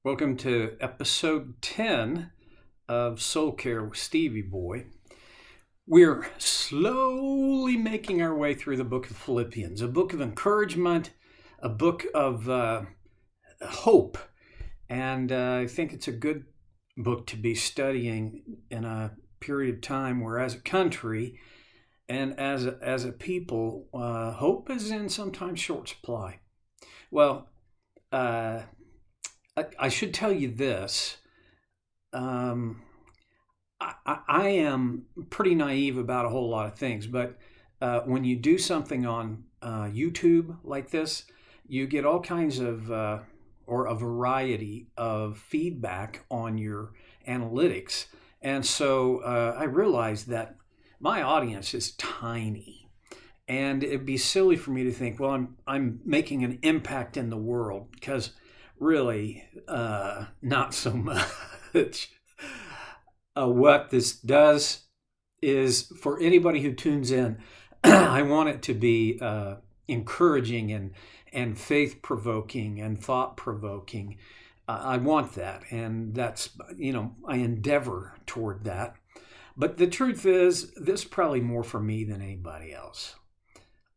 Welcome to episode 10 of Soul Care with Stevie Boy. We're slowly making our way through the book of Philippians, a book of encouragement, a book of hope. And I think it's a good book to be studying in a period of time where, as a country and as a people, hope is in sometimes short supply. Well, I should tell you this. Um, I am pretty naive about a whole lot of things, but when you do something on YouTube like this, you get all kinds of, or a variety of feedback on your analytics. And so I realized that my audience is tiny. And it'd be silly for me to think, well, I'm making an impact in the world, because really, not so much. What this does is, for anybody who tunes in, I want it to be encouraging and faith provoking and thought provoking. I want that, and that's, I endeavor toward that. But the truth is, this is probably more for me than anybody else.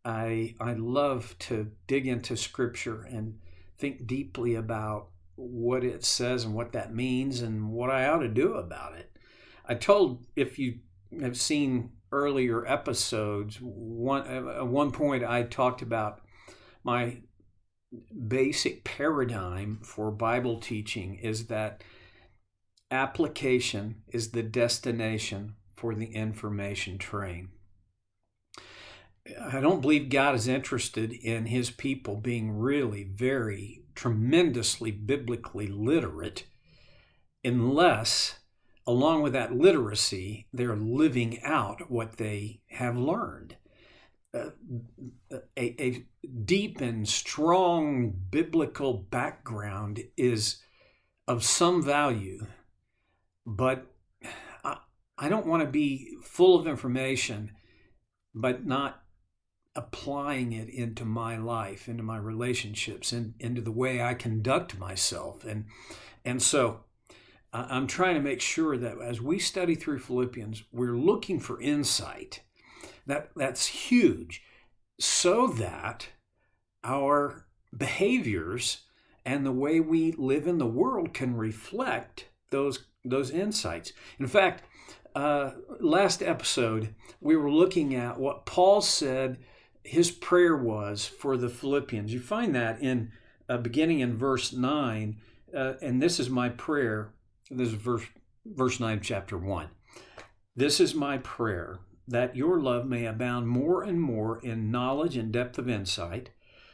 I love to dig into Scripture and think deeply about what it says and what that means and what I ought to do about it. If you have seen earlier episodes, at one point I talked about my basic paradigm for Bible teaching is that application is the destination for the information train. I don't believe God is interested in his people being really very tremendously biblically literate unless, along with that literacy, they're living out what they have learned. A deep and strong biblical background is of some value, but I don't want to be full of information but not applying it into my life, into my relationships, and into the way I conduct myself. And so I'm trying to make sure that as we study through Philippians, we're looking for insight. That's huge, so that our behaviors and the way we live in the world can reflect those insights. In fact, last episode, we were looking at what Paul said his prayer was for the Philippians. You find that in beginning in verse 9, and this is my prayer. This is verse 9 of chapter 1. This is my prayer, that your love may abound more and more in knowledge and depth of insight,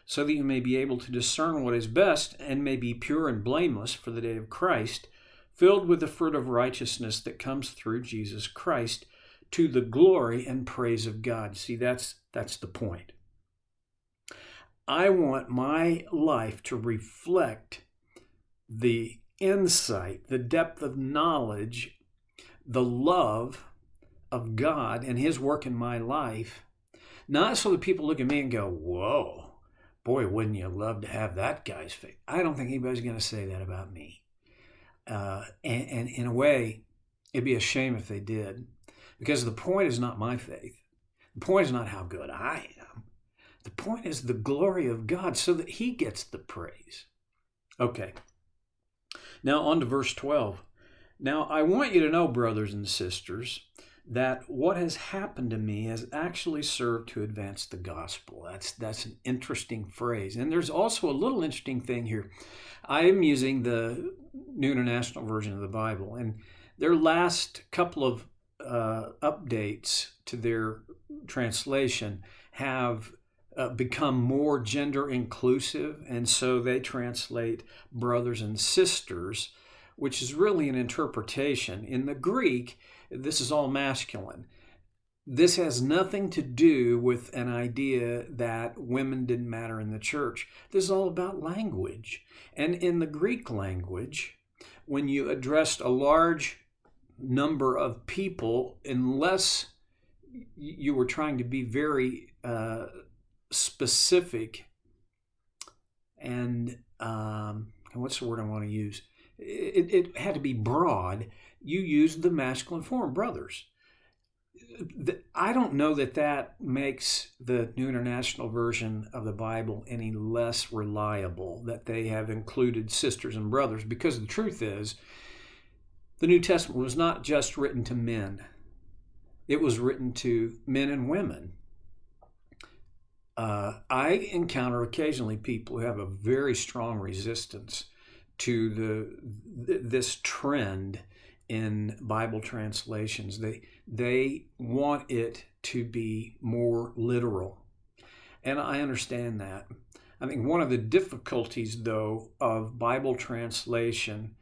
so that you may be able to discern what is best and may be pure and blameless for the day of Christ, filled with the fruit of righteousness that comes through Jesus Christ, to the glory and praise of God. See, that's the point. I want my life to reflect the insight, the depth of knowledge, the love of God and his work in my life, not so that people look at me and go, whoa, boy, wouldn't you love to have that guy's faith? I don't think anybody's going to say that about me. And in a way, it'd be a shame if they did, because the point is not my faith. The point is not how good I am. The point is the glory of God, so that he gets the praise. Okay. Now on to verse 12. Now I want you to know, brothers and sisters, that what has happened to me has actually served to advance the gospel. That's an interesting phrase. And there's also a little interesting thing here. I am using the New International Version of the Bible, and their last couple of updates to their translation have become more gender inclusive, and so they translate brothers and sisters, which is really an interpretation. In the Greek, this is all masculine. This has nothing to do with an idea that women didn't matter in the church. This is all about language. And in the Greek language, when you addressed a large number of people, unless you were trying to be very specific and what's the word I want to use? it had to be broad, you used the masculine form, brothers. I don't know that makes the New International Version of the Bible any less reliable, that they have included sisters and brothers, because the truth is, the New Testament was not just written to men. It was written to men and women. I encounter occasionally people who have a very strong resistance to this trend in Bible translations. They want it to be more literal. And I understand that. I think one of the difficulties, though, of Bible translation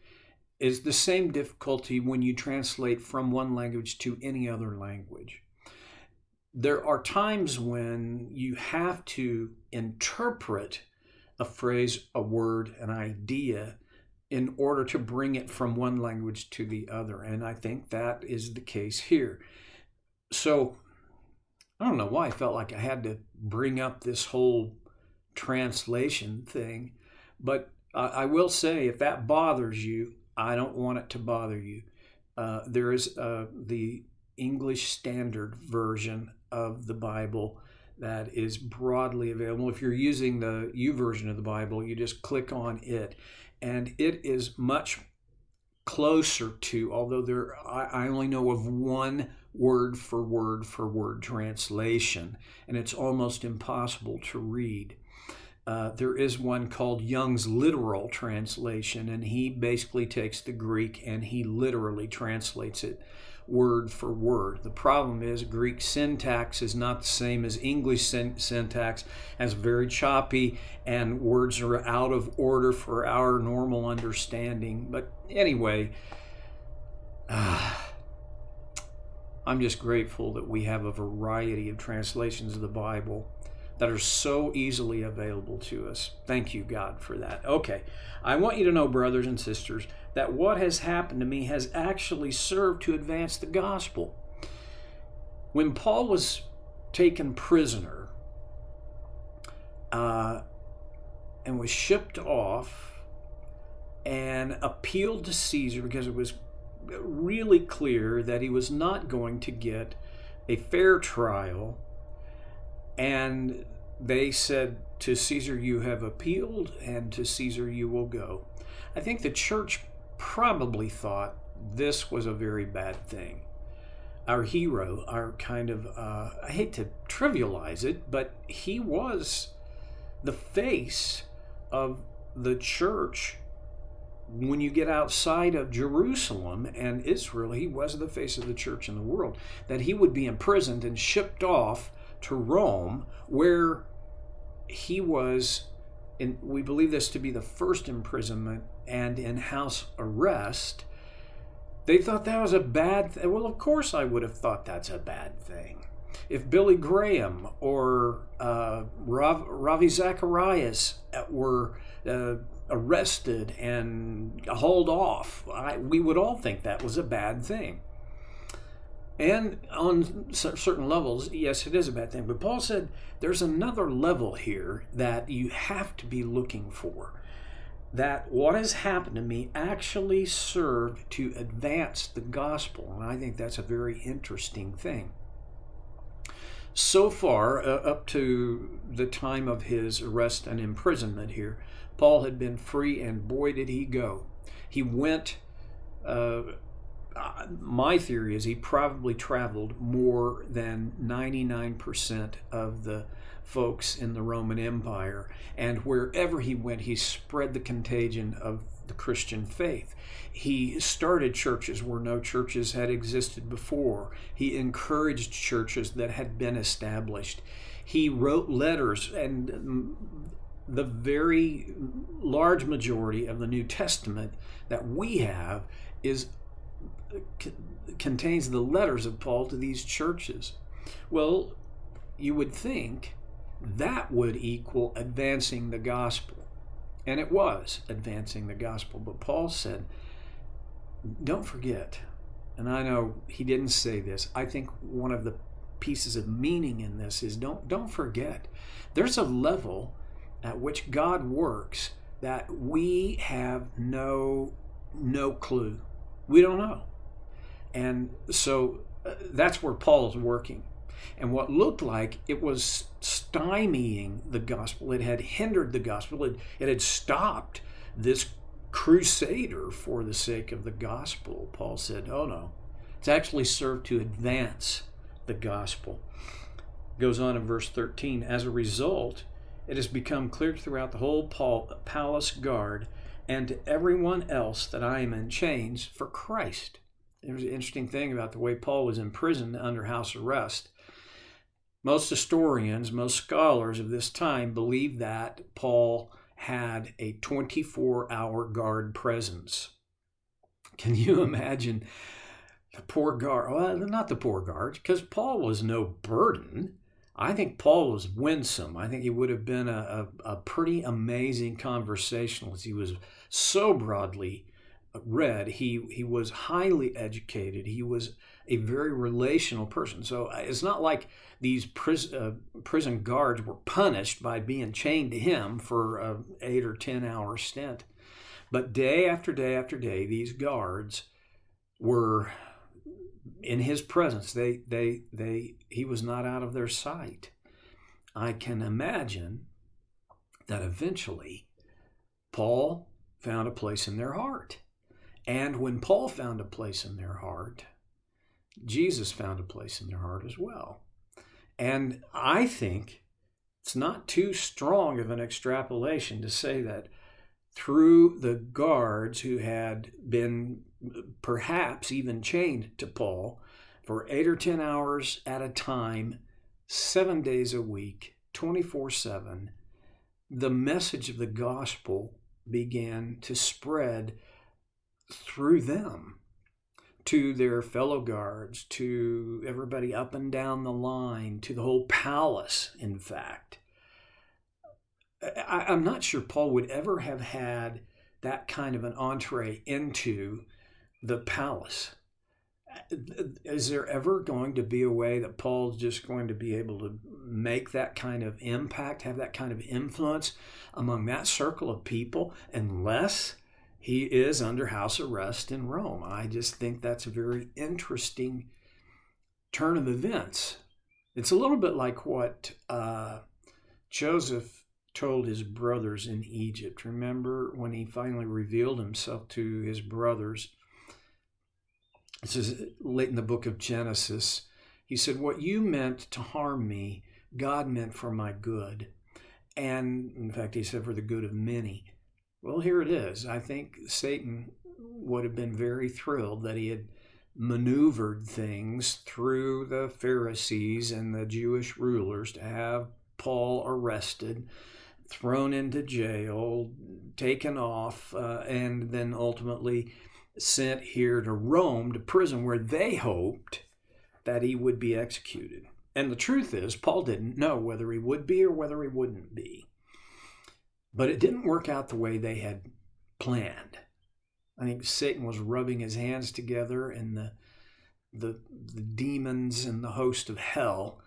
is the same difficulty when you translate from one language to any other language. There are times when you have to interpret a phrase, a word, an idea, in order to bring it from one language to the other. And I think that is the case here. So I don't know why I felt like I had to bring up this whole translation thing, but I will say, if that bothers you, I don't want it to bother you. There is the English Standard Version of the Bible that is broadly available. If you're using the YouVersion of the Bible, you just click on it. And it is much closer to, although I only know of one word for word translation, and it's almost impossible to read. There is one called Young's Literal Translation, and he basically takes the Greek and he literally translates it word for word. The problem is Greek syntax is not the same as English syntax, as very choppy, and words are out of order for our normal understanding. But anyway, I'm just grateful that we have a variety of translations of the Bible that are so easily available to us. Thank you, God, for that. Okay, I want you to know, brothers and sisters, that what has happened to me has actually served to advance the gospel. When Paul was taken prisoner and was shipped off and appealed to Caesar, because it was really clear that he was not going to get a fair trial, and they said, to Caesar you have appealed, and to Caesar you will go. I think the church probably thought this was a very bad thing. Our hero, our kind of, I hate to trivialize it, but he was the face of the church. When you get outside of Jerusalem and Israel, he was the face of the church in the world. That he would be imprisoned and shipped off to Rome, where he was, and we believe this to be the first imprisonment and in house arrest. They thought that was a bad thing. Well, of course I would have thought that's a bad thing. If Billy Graham or Ravi Zacharias were arrested and hauled off, we would all think that was a bad thing. And on certain levels, yes, it is a bad thing. But Paul said there's another level here that you have to be looking for. That what has happened to me actually served to advance the gospel. And I think that's a very interesting thing. So far, up to the time of his arrest and imprisonment here, Paul had been free, and boy did he go. He went... my theory is he probably traveled more than 99% of the folks in the Roman Empire, and wherever he went, he spread the contagion of the Christian faith. He started churches where no churches had existed before. He encouraged churches that had been established. He wrote letters, and the very large majority of the New Testament that we have contains the letters of Paul to these churches. Well, you would think that would equal advancing the gospel. And it was advancing the gospel. But Paul said, don't forget, and I know he didn't say this, I think one of the pieces of meaning in this is don't forget. There's a level at which God works that we have no no clue. We don't know. And so that's where Paul is working. And what looked like it was stymieing the gospel, it had hindered the gospel, it had stopped this crusader for the sake of the gospel. Paul said, oh no, it's actually served to advance the gospel. Goes on in verse 13, as a result, it has become clear throughout the whole palace guard and to everyone else that I am in chains for Christ. There's an interesting thing about the way Paul was imprisoned under house arrest. Most historians, most scholars of this time believe that Paul had a 24-hour guard presence. Can you imagine the poor guard? Well, not the poor guards, because Paul was no burden. I think Paul was winsome. I think he would have been a pretty amazing conversationalist. He was so broadly read. He was highly educated. He was a very relational person. So it's not like these prison guards were punished by being chained to him for an 8 or 10 hour stint. But day after day after day, these guards were in his presence. He was not out of their sight. I can imagine that eventually Paul found a place in their heart. And when Paul found a place in their heart, Jesus found a place in their heart as well. And I think it's not too strong of an extrapolation to say that through the guards who had been perhaps even chained to Paul for 8 or 10 hours at a time, 7 days a week, 24/7, the message of the gospel began to spread through them to their fellow guards, to everybody up and down the line, to the whole palace, in fact. I'm not sure Paul would ever have had that kind of an entree into the palace. Is there ever going to be a way that Paul's just going to be able to make that kind of impact, have that kind of influence among that circle of people, unless he is under house arrest in Rome? I just think that's a very interesting turn of events. It's a little bit like what Joseph told his brothers in Egypt. Remember when he finally revealed himself to his brothers? This is late in the book of Genesis. He said, what you meant to harm me, God meant for my good. And in fact, he said, for the good of many. Well, here it is. I think Satan would have been very thrilled that he had maneuvered things through the Pharisees and the Jewish rulers to have Paul arrested, thrown into jail, taken off, and then ultimately sent here to Rome, to prison, where they hoped that he would be executed. And the truth is, Paul didn't know whether he would be or whether he wouldn't be. But it didn't work out the way they had planned. I think Satan was rubbing his hands together, and the demons and the host of hell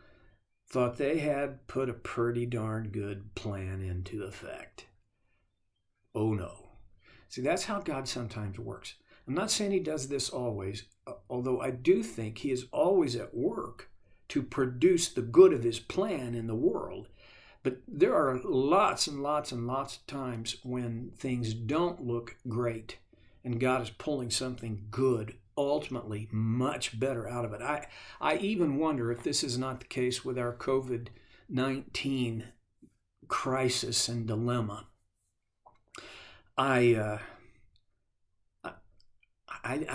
thought they had put a pretty darn good plan into effect. Oh no. See, that's how God sometimes works. I'm not saying he does this always, although I do think he is always at work to produce the good of his plan in the world. But there are lots and lots and lots of times when things don't look great and God is pulling something good, ultimately much better out of it. I even wonder if this is not the case with our COVID-19 crisis and dilemma. I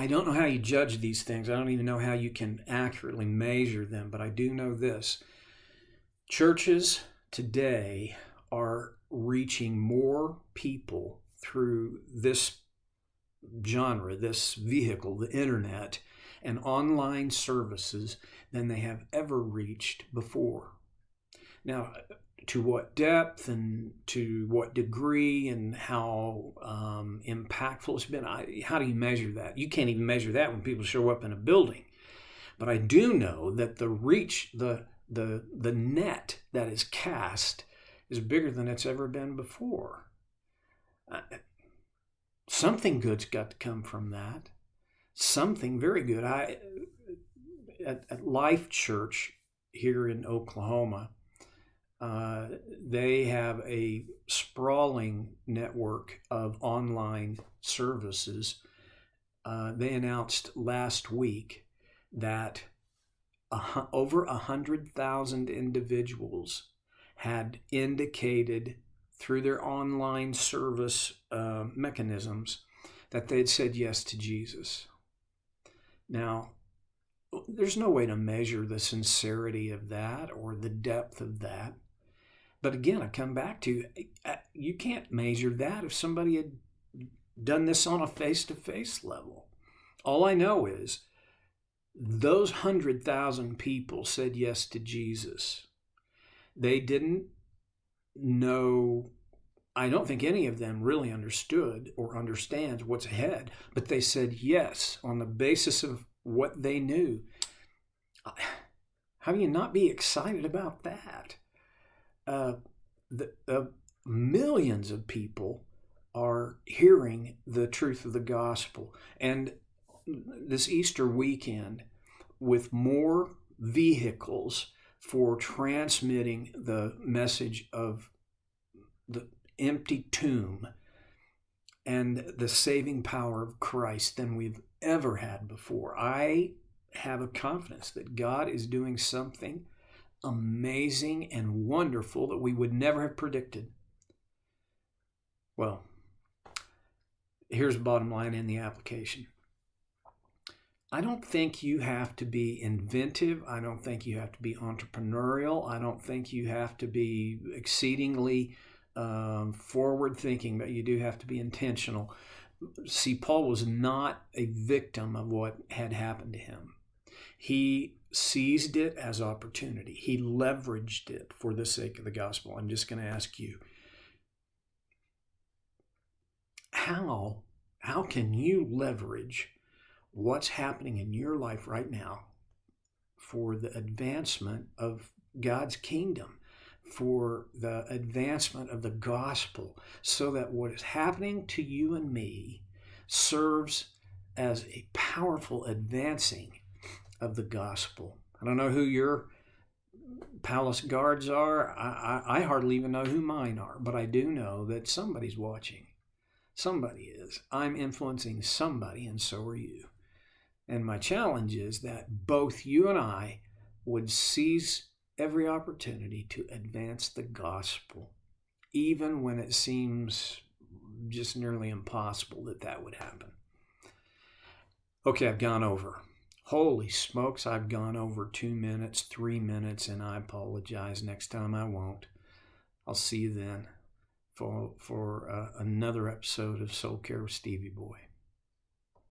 don't know how you judge these things. I don't even know how you can accurately measure them, but I do know this. Churches today are reaching more people through this genre, this vehicle, the internet, and online services than they have ever reached before. Now, to what depth and to what degree and how impactful it's been, how do you measure that? You can't even measure that when people show up in a building. But I do know that the reach, the net that is cast is bigger than it's ever been before. Something good's got to come from that. Something very good. At Life Church here in Oklahoma, they have a sprawling network of online services. They announced last week that over 100,000 individuals had indicated through their online service mechanisms that they'd said yes to Jesus. Now, there's no way to measure the sincerity of that or the depth of that. But again, I come back to, you can't measure that if somebody had done this on a face-to-face level. All I know is those 100,000 people said yes to Jesus. They didn't know, I don't think any of them really understood or understands what's ahead, but they said yes on the basis of what they knew. How do you not be excited about that? Millions of people are hearing the truth of the gospel. And this Easter weekend, with more vehicles for transmitting the message of the empty tomb and the saving power of Christ than we've ever had before, I have a confidence that God is doing something amazing and wonderful that we would never have predicted. Well, here's the bottom line in the application. I don't think you have to be inventive. I don't think you have to be entrepreneurial. I don't think you have to be exceedingly forward-thinking, but you do have to be intentional. See, Paul was not a victim of what had happened to him. He seized it as opportunity. He leveraged it for the sake of the gospel. I'm just going to ask you, how can you leverage what's happening in your life right now for the advancement of God's kingdom, for the advancement of the gospel, so that what is happening to you and me serves as a powerful advancing of the gospel? I don't know who your palace guards are. I hardly even know who mine are, but I do know that somebody's watching. Somebody is. I'm influencing somebody, and so are you. And my challenge is that both you and I would seize every opportunity to advance the gospel, even when it seems just nearly impossible that would happen. Okay, I've gone over. Holy smokes, I've gone over 2 minutes, 3 minutes, and I apologize. Next time I won't. I'll see you then for another episode of Soul Care with Stevie Boy.